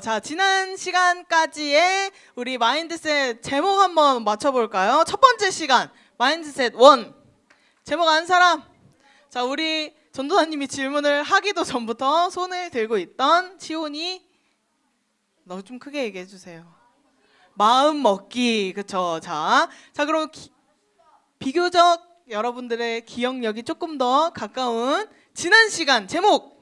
자, 지난 시간까지의 우리 마인드셋 제목 한번 맞춰볼까요? 첫 번째 시간 마인드셋 1 제목 아는 사람? 자, 우리 전도사님이 질문을 하기도 전부터 손을 들고 있던 시온이, 너 좀 크게 얘기해 주세요. 마음 먹기, 그쵸? 자 그럼 비교적 여러분들의 기억력이 조금 더 가까운 지난 시간 제목.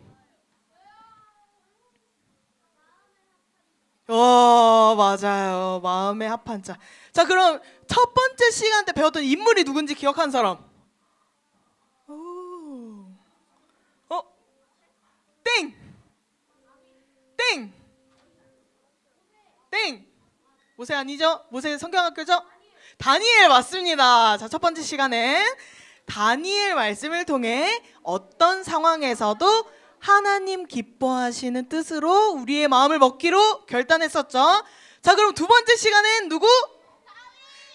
맞아요. 마음의 합한 자. 자, 그럼 첫 번째 시간 때 배웠던 인물이 누군지 기억하는 사람? 땡! 땡! 땡! 모세 아니죠? 모세 성경학교죠? 다니엘 맞습니다. 자, 첫 번째 시간에 다니엘 말씀을 통해 어떤 상황에서도 하나님 기뻐하시는 뜻으로 우리의 마음을 먹기로 결단했었죠. 자, 그럼 두 번째 시간엔 누구?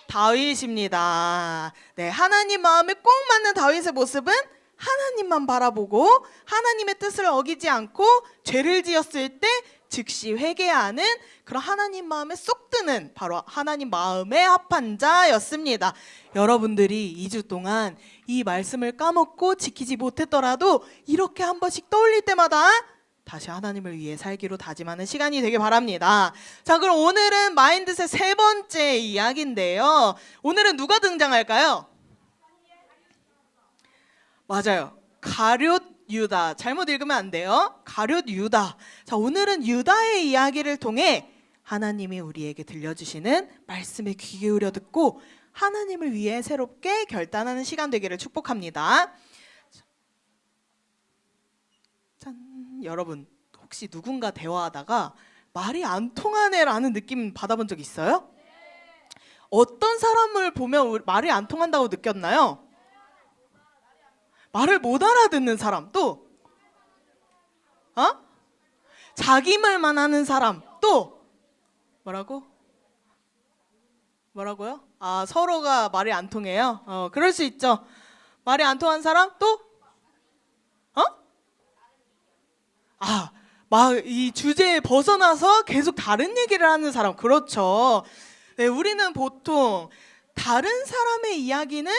다윗입니다. 네, 하나님 마음에 꼭 맞는 다윗의 모습은 하나님만 바라보고 하나님의 뜻을 어기지 않고 죄를 지었을 때 즉시 회개하는 그런 하나님 마음에 쏙 드는 바로 하나님 마음에 합한 자였습니다. 여러분들이 2주 동안 이 말씀을 까먹고 지키지 못했더라도 이렇게 한 번씩 떠올릴 때마다 다시 하나님을 위해 살기로 다짐하는 시간이 되길 바랍니다. 자, 그럼 오늘은 마인드셋 세 번째 이야기인데요. 오늘은 누가 등장할까요? 맞아요. 가룟 유다. 잘못 읽으면 안 돼요. 가룟 유다. 자, 오늘은 유다의 이야기를 통해 하나님이 우리에게 들려주시는 말씀에 귀 기울여 듣고 하나님을 위해 새롭게 결단하는 시간 되기를 축복합니다. 짠. 여러분, 혹시 누군가 대화하다가 말이 안 통하네라는 느낌 받아본 적 있어요? 어떤 사람을 보면 말이 안 통한다고 느꼈나요? 말을 못 알아듣는 사람, 또 자기 말만 하는 사람, 또 뭐라고요? 서로가 말이 안 통해요. 그럴 수 있죠. 말이 안 통한 사람, 또 이 주제에 벗어나서 계속 다른 얘기를 하는 사람. 그렇죠. 네, 우리는 보통 다른 사람의 이야기는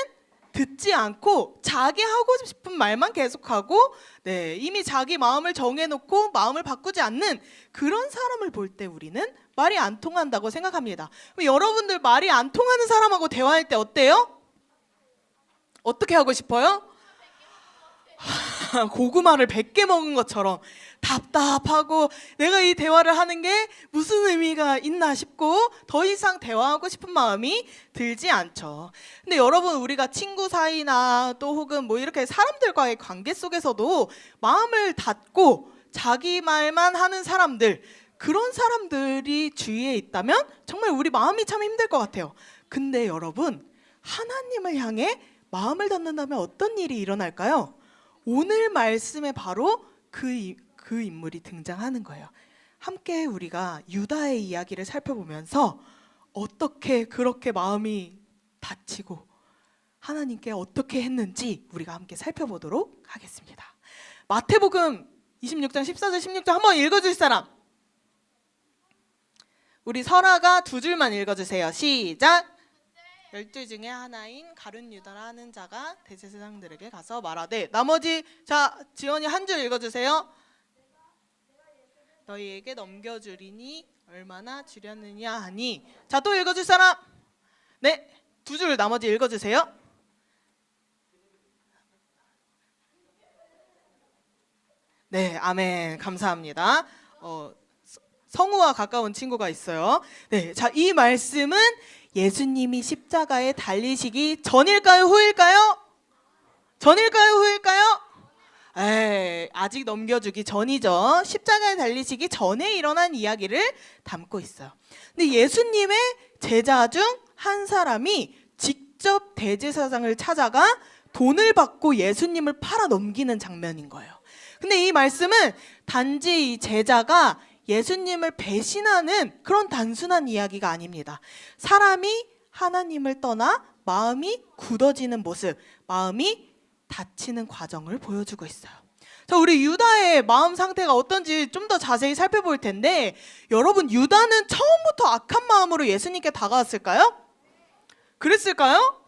듣지 않고 자기 하고 싶은 말만 계속하고, 네, 이미 자기 마음을 정해놓고 마음을 바꾸지 않는 그런 사람을 볼 때 우리는 말이 안 통한다고 생각합니다. 그럼 여러분들 말이 안 통하는 사람하고 대화할 때 어때요? 어떻게 하고 싶어요? 고구마를 100개 먹은 것처럼 답답하고 내가 이 대화를 하는 게 무슨 의미가 있나 싶고 더 이상 대화하고 싶은 마음이 들지 않죠. 근데 여러분, 우리가 친구 사이나 또 혹은 뭐 이렇게 사람들과의 관계 속에서도 마음을 닫고 자기 말만 하는 사람들, 그런 사람들이 주위에 있다면 정말 우리 마음이 참 힘들 것 같아요. 근데 여러분, 하나님을 향해 마음을 닫는다면 어떤 일이 일어날까요? 오늘 말씀에 바로 그 인물이 등장하는 거예요. 함께 우리가 유다의 이야기를 살펴보면서 어떻게 그렇게 마음이 닫히고 하나님께 어떻게 했는지 우리가 함께 살펴보도록 하겠습니다. 마태복음 26장 14절 16절 한번 읽어줄 사람? 우리 설아가 두 줄만 읽어주세요. 시작! 12 중에 하나인 가룟 유다라는 자가 대제사장들에게 가서 말하되, 나머지, 자, 지원이 한 줄 읽어주세요. 너희에게 넘겨주리니 얼마나 주렸느냐 하니. 자, 또 읽어줄 사람? 네, 두 줄 나머지 읽어주세요. 네, 아멘. 감사합니다. 성우와 가까운 친구가 있어요. 네, 자, 이 말씀은 예수님이 십자가에 달리시기 전일까요, 후일까요? 전일까요? 후일까요? 에이, 아직 넘겨주기 전이죠. 십자가에 달리시기 전에 일어난 이야기를 담고 있어요. 근데 예수님의 제자 중 한 사람이 직접 대제사장을 찾아가 돈을 받고 예수님을 팔아 넘기는 장면인 거예요. 근데 이 말씀은 단지 이 제자가 예수님을 배신하는 그런 단순한 이야기가 아닙니다. 사람이 하나님을 떠나 마음이 굳어지는 모습, 마음이 닫히는 과정을 보여주고 있어요. 자, 우리 유다의 마음 상태가 어떤지 좀 더 자세히 살펴볼 텐데, 여러분, 유다는 처음부터 악한 마음으로 예수님께 다가왔을까요? 그랬을까요?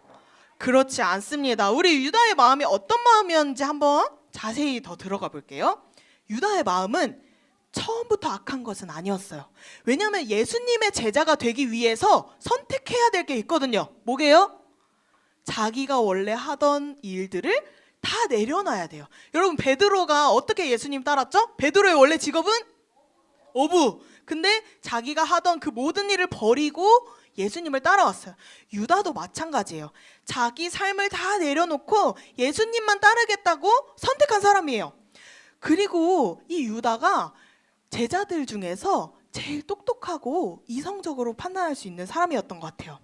그렇지 않습니다. 우리 유다의 마음이 어떤 마음이었는지 한번 자세히 더 들어가 볼게요. 유다의 마음은 처음부터 악한 것은 아니었어요. 왜냐하면 예수님의 제자가 되기 위해서 선택해야 될 게 있거든요. 뭐게요? 자기가 원래 하던 일들을 다 내려놔야 돼요. 여러분, 베드로가 어떻게 예수님 따랐죠? 베드로의 원래 직업은 어부. 근데 자기가 하던 그 모든 일을 버리고 예수님을 따라왔어요. 유다도 마찬가지예요. 자기 삶을 다 내려놓고 예수님만 따르겠다고 선택한 사람이에요. 그리고 이 유다가 제자들 중에서 제일 똑똑하고 이성적으로 판단할 수 있는 사람이었던 것 같아요.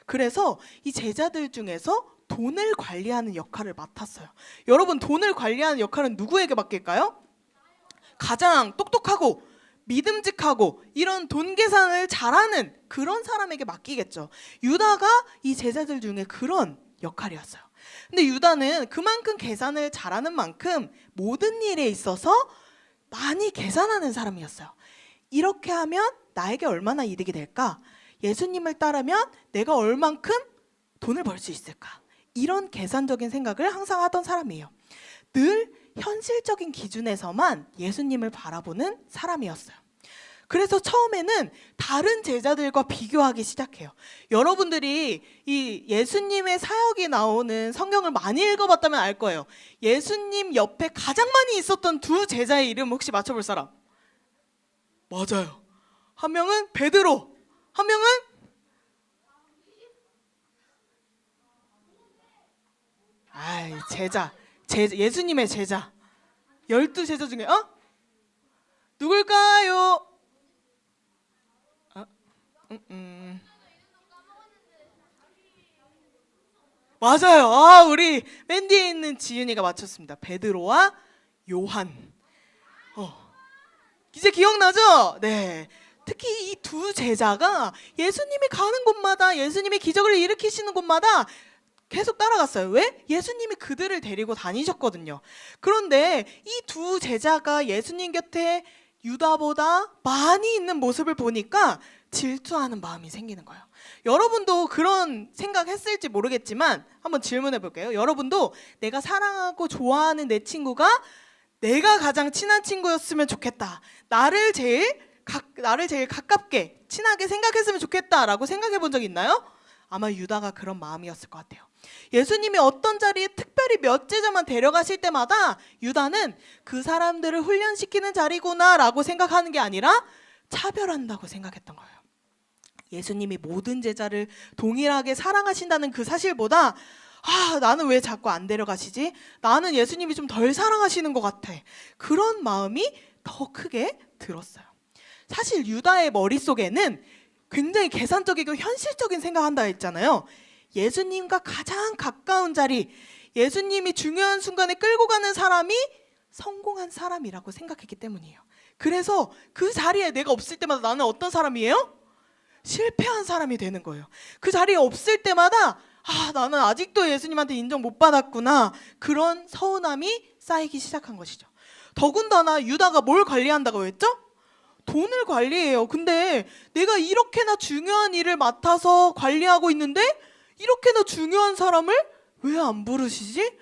그래서 이 제자들 중에서 돈을 관리하는 역할을 맡았어요. 여러분, 돈을 관리하는 역할은 누구에게 맡길까요? 가장 똑똑하고 믿음직하고 이런 돈 계산을 잘하는 그런 사람에게 맡기겠죠. 유다가 이 제자들 중에 그런 역할이었어요. 근데 유다는 그만큼 계산을 잘하는 만큼 모든 일에 있어서 많이 계산하는 사람이었어요. 이렇게 하면 나에게 얼마나 이득이 될까? 예수님을 따르면 내가 얼만큼 돈을 벌 수 있을까? 이런 계산적인 생각을 항상 하던 사람이에요. 늘 현실적인 기준에서만 예수님을 바라보는 사람이었어요. 그래서 처음에는 다른 제자들과 비교하기 시작해요. 여러분들이 이 예수님의 사역이 나오는 성경을 많이 읽어봤다면 알 거예요. 예수님 옆에 가장 많이 있었던 두 제자의 이름 혹시 맞춰볼 사람? 맞아요. 한 명은 베드로, 한 명은 제자, 예수님의 제자. 12제자 중에 누굴까요? 맞아요. 우리 맨 뒤에 있는 지윤이가 맞췄습니다. 베드로와 요한. 이제 기억나죠? 네. 특히 이 두 제자가 예수님이 가는 곳마다, 예수님이 기적을 일으키시는 곳마다 계속 따라갔어요. 왜? 예수님이 그들을 데리고 다니셨거든요. 그런데 이 두 제자가 예수님 곁에 유다보다 많이 있는 모습을 보니까 질투하는 마음이 생기는 거예요. 여러분도 그런 생각했을지 모르겠지만 한번 질문해 볼게요. 여러분도 내가 사랑하고 좋아하는 내 친구가 내가 가장 친한 친구였으면 좋겠다. 나를 제일 가깝게 친하게 생각했으면 좋겠다라고 생각해 본 적 있나요? 아마 유다가 그런 마음이었을 것 같아요. 예수님이 어떤 자리에 특별히 몇 제자만 데려가실 때마다 유다는 그 사람들을 훈련시키는 자리구나라고 생각하는 게 아니라 차별한다고 생각했던 거예요. 예수님이 모든 제자를 동일하게 사랑하신다는 그 사실보다 나는 왜 자꾸 안 데려가시지? 나는 예수님이 좀 덜 사랑하시는 것 같아. 그런 마음이 더 크게 들었어요. 사실 유다의 머릿속에는 굉장히 계산적이고 현실적인 생각한다 했잖아요. 예수님과 가장 가까운 자리, 예수님이 중요한 순간에 끌고 가는 사람이 성공한 사람이라고 생각했기 때문이에요. 그래서 그 자리에 내가 없을 때마다 나는 어떤 사람이에요? 실패한 사람이 되는 거예요. 그 자리에 없을 때마다 나는 아직도 예수님한테 인정 못 받았구나. 그런 서운함이 쌓이기 시작한 것이죠. 더군다나 유다가 뭘 관리한다고 했죠? 돈을 관리해요. 근데 내가 이렇게나 중요한 일을 맡아서 관리하고 있는데 이렇게나 중요한 사람을 왜 안 부르시지?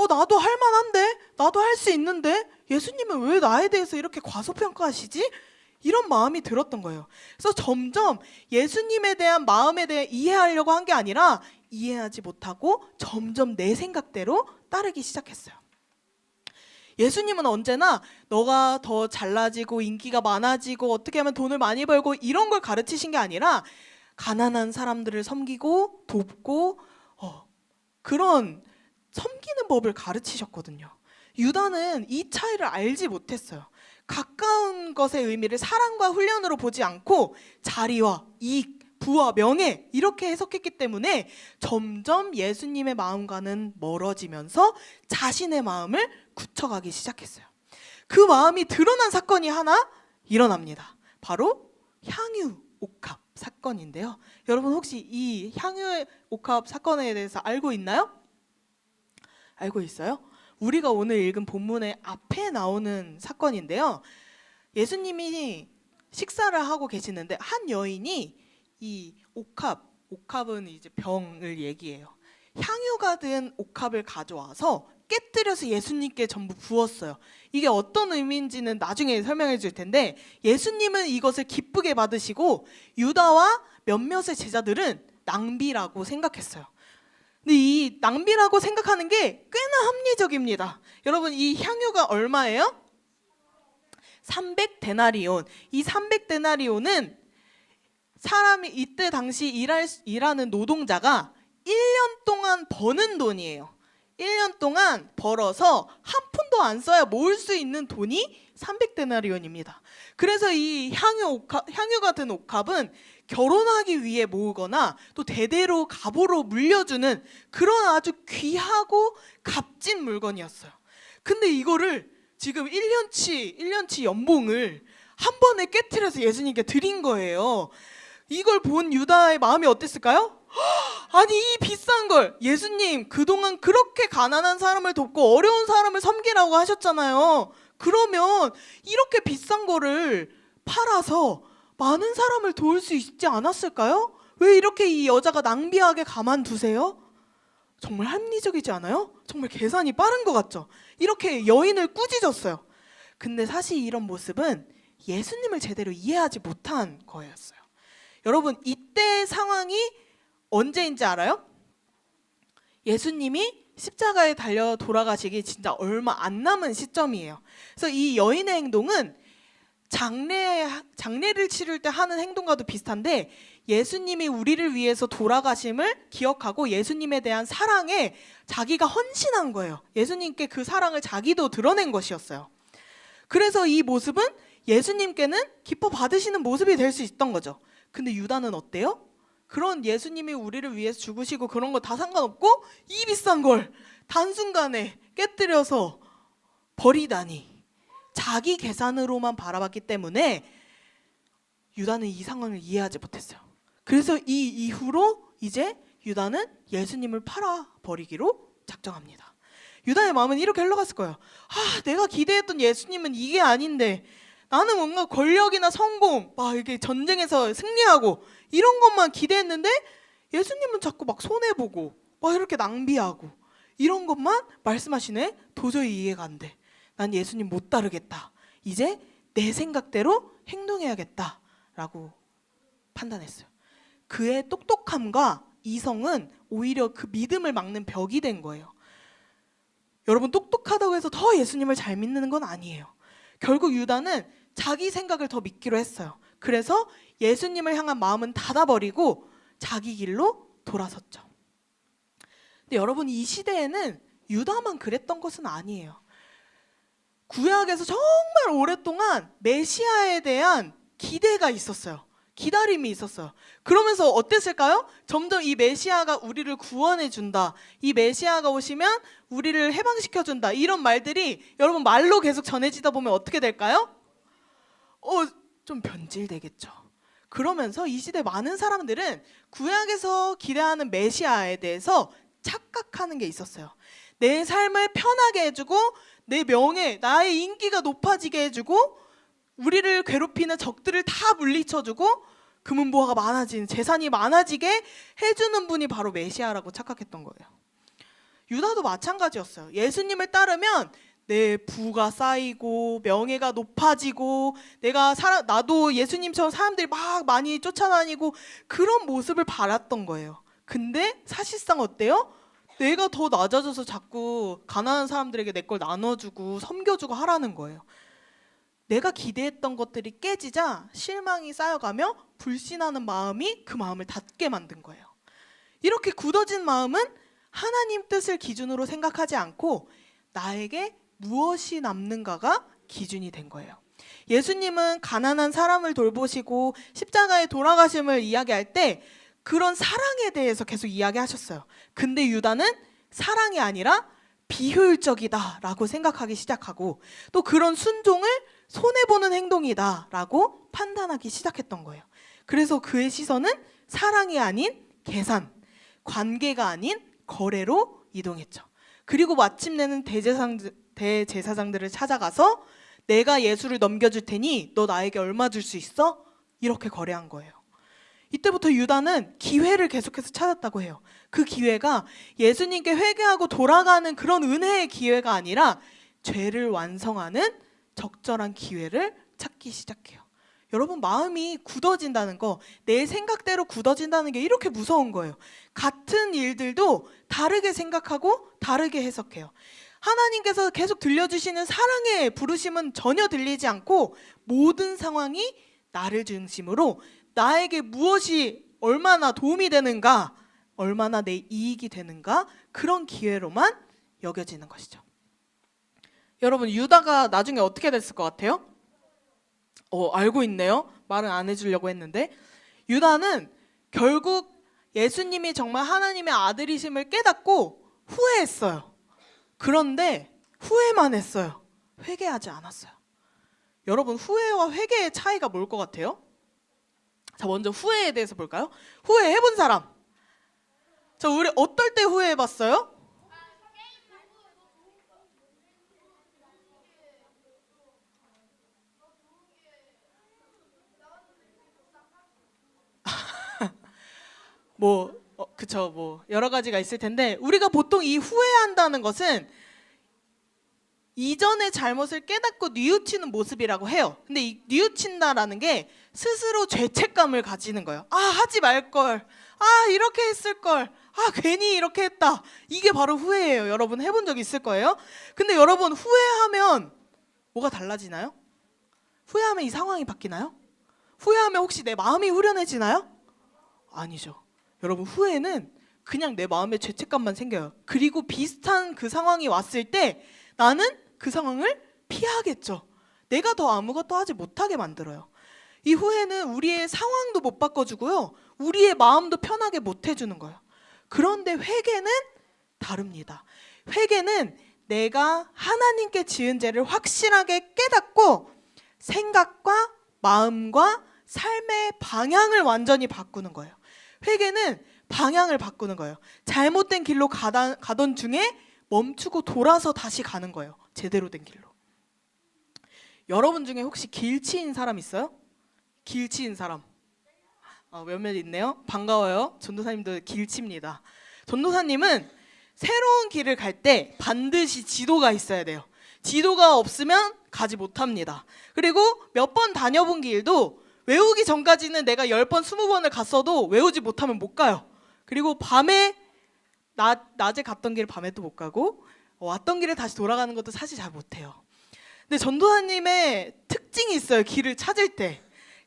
나도 할 만한데? 나도 할 수 있는데? 예수님은 왜 나에 대해서 이렇게 과소평가하시지? 이런 마음이 들었던 거예요. 그래서 점점 예수님에 대한 마음에 대해 이해하려고 한 게 아니라 이해하지 못하고 점점 내 생각대로 따르기 시작했어요. 예수님은 언제나 너가 더 잘나지고 인기가 많아지고 어떻게 하면 돈을 많이 벌고 이런 걸 가르치신 게 아니라 가난한 사람들을 섬기고 돕고 그런 섬기는 법을 가르치셨거든요. 유다는 이 차이를 알지 못했어요. 가까운 것의 의미를 사랑과 훈련으로 보지 않고 자리와 이익, 부와 명예 이렇게 해석했기 때문에 점점 예수님의 마음과는 멀어지면서 자신의 마음을 굳혀가기 시작했어요. 그 마음이 드러난 사건이 하나 일어납니다. 바로 향유 옥합 사건인데요. 여러분 혹시 이 향유 옥합 사건에 대해서 알고 있나요? 알고 있어요? 우리가 오늘 읽은 본문의 앞에 나오는 사건인데요. 예수님이 식사를 하고 계시는데 한 여인이 이 옥합은 이제 병을 얘기해요. 향유가 든 옥합을 가져와서 깨뜨려서 예수님께 전부 부었어요. 이게 어떤 의미인지는 나중에 설명해 줄 텐데 예수님은 이것을 기쁘게 받으시고 유다와 몇몇의 제자들은 낭비라고 생각했어요. 근데 이 낭비라고 생각하는 게 꽤나 합리적입니다. 여러분 이 향유가 얼마예요? 300데나리온. 이 300데나리온은 사람이 이때 당시 일하는 노동자가 1년 동안 버는 돈이에요. 1년 동안 벌어서 한 푼도 안 써야 모을 수 있는 돈이 300데나리온입니다. 그래서 이 향유가 든 옥합은 결혼하기 위해 모으거나 또 대대로 갑오로 물려주는 그런 아주 귀하고 값진 물건이었어요. 근데 이거를 지금 1년치 연봉을 한 번에 깨트려서 예수님께 드린 거예요. 이걸 본 유다의 마음이 어땠을까요? 아니 이 비싼 걸 예수님 그동안 그렇게 가난한 사람을 돕고 어려운 사람을 섬기라고 하셨잖아요. 그러면 이렇게 비싼 거를 팔아서 많은 사람을 도울 수 있지 않았을까요? 왜 이렇게 이 여자가 낭비하게 가만두세요? 정말 합리적이지 않아요? 정말 계산이 빠른 것 같죠? 이렇게 여인을 꾸짖었어요. 근데 사실 이런 모습은 예수님을 제대로 이해하지 못한 거였어요. 여러분 이때 상황이 언제인지 알아요? 예수님이 십자가에 달려 돌아가시기 진짜 얼마 안 남은 시점이에요. 그래서 이 여인의 행동은 장례를 치를 때 하는 행동과도 비슷한데 예수님이 우리를 위해서 돌아가심을 기억하고 예수님에 대한 사랑에 자기가 헌신한 거예요. 예수님께 그 사랑을 자기도 드러낸 것이었어요. 그래서 이 모습은 예수님께는 기뻐 받으시는 모습이 될 수 있던 거죠. 근데 유다는 어때요? 그런 예수님이 우리를 위해서 죽으시고 그런 거 다 상관없고 이 비싼 걸 단순간에 깨뜨려서 버리다니 자기 계산으로만 바라봤기 때문에 유다는 이 상황을 이해하지 못했어요. 그래서 이 이후로 이제 유다는 예수님을 팔아버리기로 작정합니다. 유다의 마음은 이렇게 흘러갔을 거예요. 내가 기대했던 예수님은 이게 아닌데 나는 뭔가 권력이나 성공, 막 이렇게 전쟁에서 승리하고 이런 것만 기대했는데 예수님은 자꾸 막 손해보고 막 이렇게 낭비하고 이런 것만 말씀하시네. 도저히 이해가 안 돼. 난 예수님 못 따르겠다. 이제 내 생각대로 행동해야겠다라고 판단했어요. 그의 똑똑함과 이성은 오히려 그 믿음을 막는 벽이 된 거예요. 여러분 똑똑하다고 해서 더 예수님을 잘 믿는 건 아니에요. 결국 유다는 자기 생각을 더 믿기로 했어요. 그래서 예수님을 향한 마음은 닫아버리고 자기 길로 돌아섰죠. 근데 여러분 이 시대에는 유다만 그랬던 것은 아니에요. 구약에서 정말 오랫동안 메시아에 대한 기대가 있었어요. 기다림이 있었어요. 그러면서 어땠을까요? 점점 이 메시아가 우리를 구원해 준다. 이 메시아가 오시면 우리를 해방시켜 준다. 이런 말들이 여러분 말로 계속 전해지다 보면 어떻게 될까요? 좀 변질되겠죠. 그러면서 이 시대 많은 사람들은 구약에서 기대하는 메시아에 대해서 착각하는 게 있었어요. 내 삶을 편하게 해주고 내 명예, 나의 인기가 높아지게 해주고 우리를 괴롭히는 적들을 다 물리쳐주고 금은보화가 많아지는 재산이 많아지게 해주는 분이 바로 메시아라고 착각했던 거예요. 유다도 마찬가지였어요. 예수님을 따르면 내 부가 쌓이고 명예가 높아지고 나도 예수님처럼 사람들이 막 많이 쫓아다니고 그런 모습을 바랐던 거예요. 근데 사실상 어때요? 내가 더 낮아져서 자꾸 가난한 사람들에게 내 걸 나눠주고 섬겨주고 하라는 거예요. 내가 기대했던 것들이 깨지자 실망이 쌓여가며 불신하는 마음이 그 마음을 닫게 만든 거예요. 이렇게 굳어진 마음은 하나님 뜻을 기준으로 생각하지 않고 나에게 무엇이 남는가가 기준이 된 거예요. 예수님은 가난한 사람을 돌보시고 십자가에 돌아가심을 이야기할 때 그런 사랑에 대해서 계속 이야기하셨어요. 근데 유다는 사랑이 아니라 비효율적이다라고 생각하기 시작하고 또 그런 순종을 손해보는 행동이다라고 판단하기 시작했던 거예요. 그래서 그의 시선은 사랑이 아닌 계산, 관계가 아닌 거래로 이동했죠. 그리고 마침내는 대제사장들을 찾아가서 내가 예수를 넘겨줄 테니 너 나에게 얼마 줄 수 있어? 이렇게 거래한 거예요. 이때부터 유다는 기회를 계속해서 찾았다고 해요. 그 기회가 예수님께 회개하고 돌아가는 그런 은혜의 기회가 아니라 죄를 완성하는 적절한 기회를 찾기 시작해요. 여러분, 마음이 굳어진다는 거, 내 생각대로 굳어진다는 게 이렇게 무서운 거예요. 같은 일들도 다르게 생각하고 다르게 해석해요. 하나님께서 계속 들려주시는 사랑의 부르심은 전혀 들리지 않고 모든 상황이 나를 중심으로 나에게 무엇이 얼마나 도움이 되는가, 얼마나 내 이익이 되는가, 그런 기회로만 여겨지는 것이죠. 여러분, 유다가 나중에 어떻게 됐을 것 같아요? 알고 있네요. 말은 안 해주려고 했는데 유다는 결국 예수님이 정말 하나님의 아들이심을 깨닫고 후회했어요. 그런데 후회만 했어요. 회개하지 않았어요. 여러분, 후회와 회개의 차이가 뭘 것 같아요? 자, 먼저 후회에 대해서 볼까요? 후회해본 사람. 자, 우리 어떨 때 후회해봤어요? 그쵸, 여러 가지가 있을 텐데 우리가 보통 이 후회한다는 것은 이전의 잘못을 깨닫고 뉘우치는 모습이라고 해요. 근데 이 뉘우친다라는 게 스스로 죄책감을 가지는 거예요. 아, 하지 말걸. 아, 이렇게 했을걸. 아, 괜히 이렇게 했다. 이게 바로 후회예요. 여러분 해본 적 있을 거예요. 근데 여러분, 후회하면 뭐가 달라지나요? 후회하면 이 상황이 바뀌나요? 후회하면 혹시 내 마음이 후련해지나요? 아니죠. 여러분, 후회는 그냥 내 마음에 죄책감만 생겨요. 그리고 비슷한 그 상황이 왔을 때 나는 그 상황을 피하겠죠. 내가 더 아무것도 하지 못하게 만들어요. 이 후회는 우리의 상황도 못 바꿔주고요, 우리의 마음도 편하게 못 해주는 거예요. 그런데 회개는 다릅니다. 회개는 내가 하나님께 지은 죄를 확실하게 깨닫고 생각과 마음과 삶의 방향을 완전히 바꾸는 거예요. 회개는 방향을 바꾸는 거예요. 잘못된 길로 가던 중에 멈추고 돌아서 다시 가는 거예요. 제대로 된 길로. 여러분 중에 혹시 길치인 사람 있어요? 길치인 사람 몇몇 있네요. 반가워요. 전도사님도 길치입니다. 전도사님은 새로운 길을 갈 때 반드시 지도가 있어야 돼요. 지도가 없으면 가지 못합니다. 그리고 몇 번 다녀본 길도 외우기 전까지는 내가 10번, 20번을 갔어도 외우지 못하면 못 가요. 그리고 밤에 낮에 갔던 길을 밤에 또 못 가고 왔던 길에 다시 돌아가는 것도 사실 잘 못해요. 근데 전도사님의 특징이 있어요. 길을 찾을 때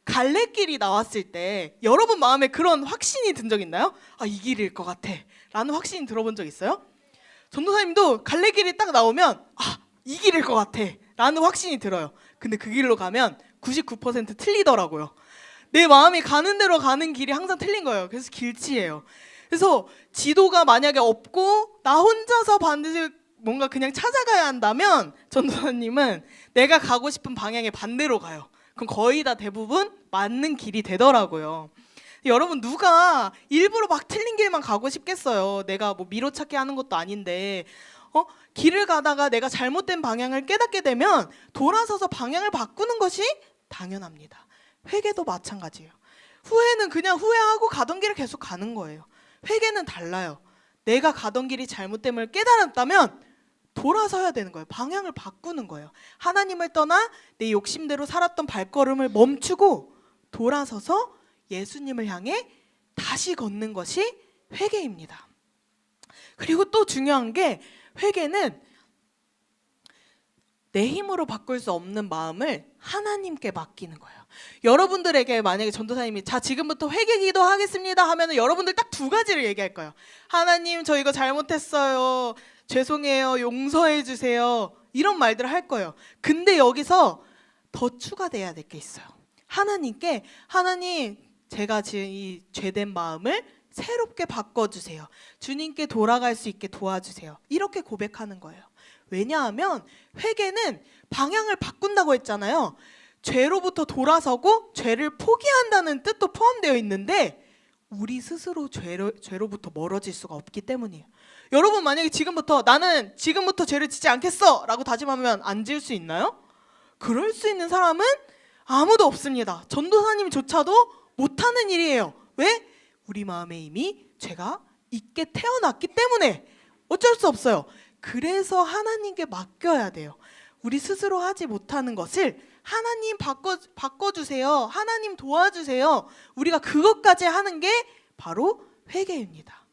갈래길이 나왔을 때 여러분 마음에 그런 확신이 든 적 있나요? 아, 이 길일 것 같아 라는 확신이 들어본 적 있어요? 전도사님도 갈래길이 딱 나오면 아, 이 길일 것 같아 라는 확신이 들어요. 근데 그 길로 가면 99% 틀리더라고요. 내 마음이 가는 대로 가는 길이 항상 틀린 거예요. 그래서 길치예요. 그래서 지도가 만약에 없고 나 혼자서 반드시 뭔가 그냥 찾아가야 한다면 전도사님은 내가 가고 싶은 방향의 반대로 가요. 그럼 거의 다 대부분 맞는 길이 되더라고요. 여러분, 누가 일부러 막 틀린 길만 가고 싶겠어요. 내가 뭐 미로찾기 하는 것도 아닌데 길을 가다가 내가 잘못된 방향을 깨닫게 되면 돌아서서 방향을 바꾸는 것이 당연합니다. 회개도 마찬가지예요. 후회는 그냥 후회하고 가던 길을 계속 가는 거예요. 회개는 달라요. 내가 가던 길이 잘못됨을 깨달았다면 돌아서야 되는 거예요. 방향을 바꾸는 거예요. 하나님을 떠나 내 욕심대로 살았던 발걸음을 멈추고 돌아서서 예수님을 향해 다시 걷는 것이 회개입니다. 그리고 또 중요한 게 회개는 내 힘으로 바꿀 수 없는 마음을 하나님께 맡기는 거예요. 여러분들에게 만약에 전도사님이 자 지금부터 회개 기도하겠습니다 하면은 여러분들 딱 두 가지를 얘기할 거예요. 하나님 저 이거 잘못했어요. 죄송해요. 용서해 주세요. 이런 말들을 할 거예요. 근데 여기서 더 추가돼야 될 게 있어요. 하나님께 하나님 제가 지금 이 죄된 마음을 새롭게 바꿔주세요. 주님께 돌아갈 수 있게 도와주세요. 이렇게 고백하는 거예요. 왜냐하면 회개는 방향을 바꾼다고 했잖아요. 죄로부터 돌아서고 죄를 포기한다는 뜻도 포함되어 있는데 우리 스스로 죄로부터 멀어질 수가 없기 때문이에요. 여러분 만약에 지금부터 나는 지금부터 죄를 짓지 않겠어 라고 다짐하면 안 지을 수 있나요? 그럴 수 있는 사람은 아무도 없습니다. 전도사님조차도 못하는 일이에요. 왜? 우리 마음에 이미 죄가 있게 태어났기 때문에 어쩔 수 없어요. 그래서 하나님께 맡겨야 돼요. 우리 스스로 하지 못하는 것을 하나님 바꿔주세요. 하나님 도와주세요. 우리가 그것까지 하는 게 바로 회개입니다.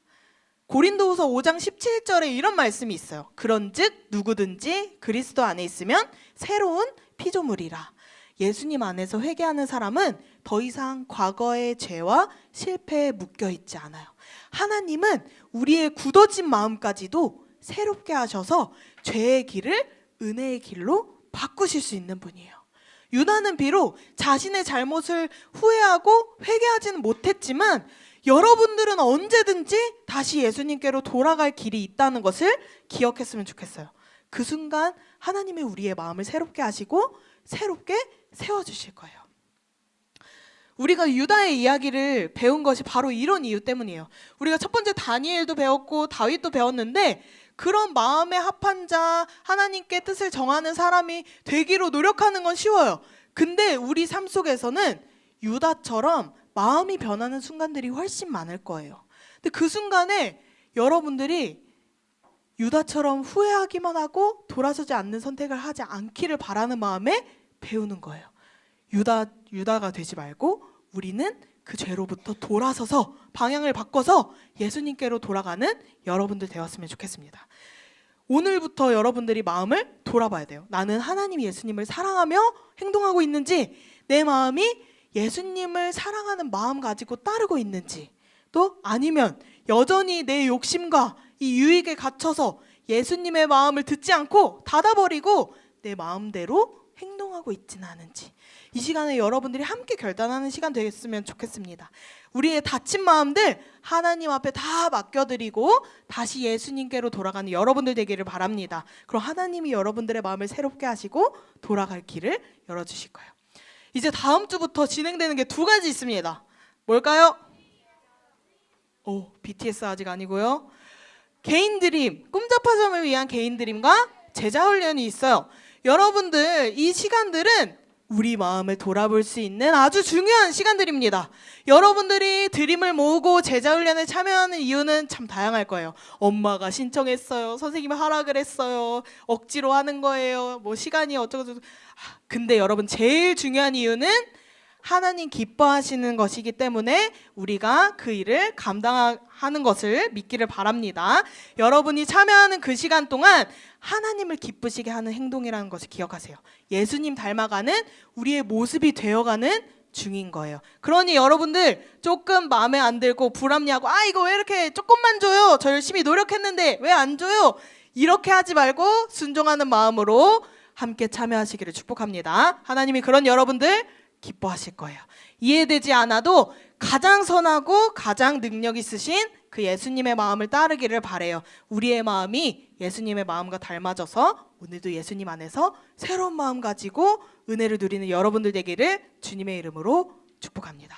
고린도후서 5장 17절에 이런 말씀이 있어요. 그런즉 누구든지 그리스도 안에 있으면 새로운 피조물이라. 예수님 안에서 회개하는 사람은 더 이상 과거의 죄와 실패에 묶여 있지 않아요. 하나님은 우리의 굳어진 마음까지도 새롭게 하셔서 죄의 길을 은혜의 길로 바꾸실 수 있는 분이에요. 유다는 비록 자신의 잘못을 후회하고 회개하지는 못했지만 여러분들은 언제든지 다시 예수님께로 돌아갈 길이 있다는 것을 기억했으면 좋겠어요. 그 순간 하나님이 우리의 마음을 새롭게 하시고 새롭게 세워주실 거예요. 우리가 유다의 이야기를 배운 것이 바로 이런 이유 때문이에요. 우리가 첫 번째 다니엘도 배웠고 다윗도 배웠는데 그런 마음에 합한 자, 하나님께 뜻을 정하는 사람이 되기로 노력하는 건 쉬워요. 근데 우리 삶 속에서는 유다처럼 마음이 변하는 순간들이 훨씬 많을 거예요. 근데 그 순간에 여러분들이 유다처럼 후회하기만 하고 돌아서지 않는 선택을 하지 않기를 바라는 마음에 배우는 거예요. 유다가 되지 말고 우리는 그 죄로부터 돌아서서 방향을 바꿔서 예수님께로 돌아가는 여러분들 되었으면 좋겠습니다. 오늘부터 여러분들이 마음을 돌아봐야 돼요. 나는 하나님 예수님을 사랑하며 행동하고 있는지, 내 마음이 예수님을 사랑하는 마음 가지고 따르고 있는지, 또 아니면 여전히 내 욕심과 이 유익에 갇혀서 예수님의 마음을 듣지 않고 닫아버리고 내 마음대로 행동하고 있지는 않은지, 이 시간에 여러분들이 함께 결단하는 시간 되겠으면 좋겠습니다. 우리의 다친 마음들 하나님 앞에 다 맡겨드리고 다시 예수님께로 돌아가는 여러분들 되기를 바랍니다. 그럼 하나님이 여러분들의 마음을 새롭게 하시고 돌아갈 길을 열어주실 거예요. 이제 다음 주부터 진행되는 게 두 가지 있습니다. 뭘까요? BTS 아직 아니고요. 개인 드림, 꿈잡화점을 위한 개인 드림과 제자 훈련이 있어요. 여러분들 이 시간들은 우리 마음을 돌아볼 수 있는 아주 중요한 시간들입니다. 여러분들이 드림을 모으고 제자 훈련에 참여하는 이유는 참 다양할 거예요. 엄마가 신청했어요. 선생님이 하라 그랬어요. 억지로 하는 거예요. 뭐 시간이 어쩌고저쩌고. 근데 여러분 제일 중요한 이유는 하나님 기뻐하시는 것이기 때문에 우리가 그 일을 감당하는 것을 믿기를 바랍니다. 여러분이 참여하는 그 시간 동안 하나님을 기쁘시게 하는 행동이라는 것을 기억하세요. 예수님 닮아가는 우리의 모습이 되어가는 중인 거예요. 그러니 여러분들 조금 마음에 안 들고 불합리하고 이거 왜 이렇게 조금만 줘요? 저 열심히 노력했는데 왜 안 줘요? 이렇게 하지 말고 순종하는 마음으로 함께 참여하시기를 축복합니다. 하나님이 그런 여러분들 기뻐하실 거예요. 이해되지 않아도 가장 선하고 가장 능력 있으신 그 예수님의 마음을 따르기를 바래요. 우리의 마음이 예수님의 마음과 닮아져서 오늘도 예수님 안에서 새로운 마음 가지고 은혜를 누리는 여러분들 되기를 주님의 이름으로 축복합니다.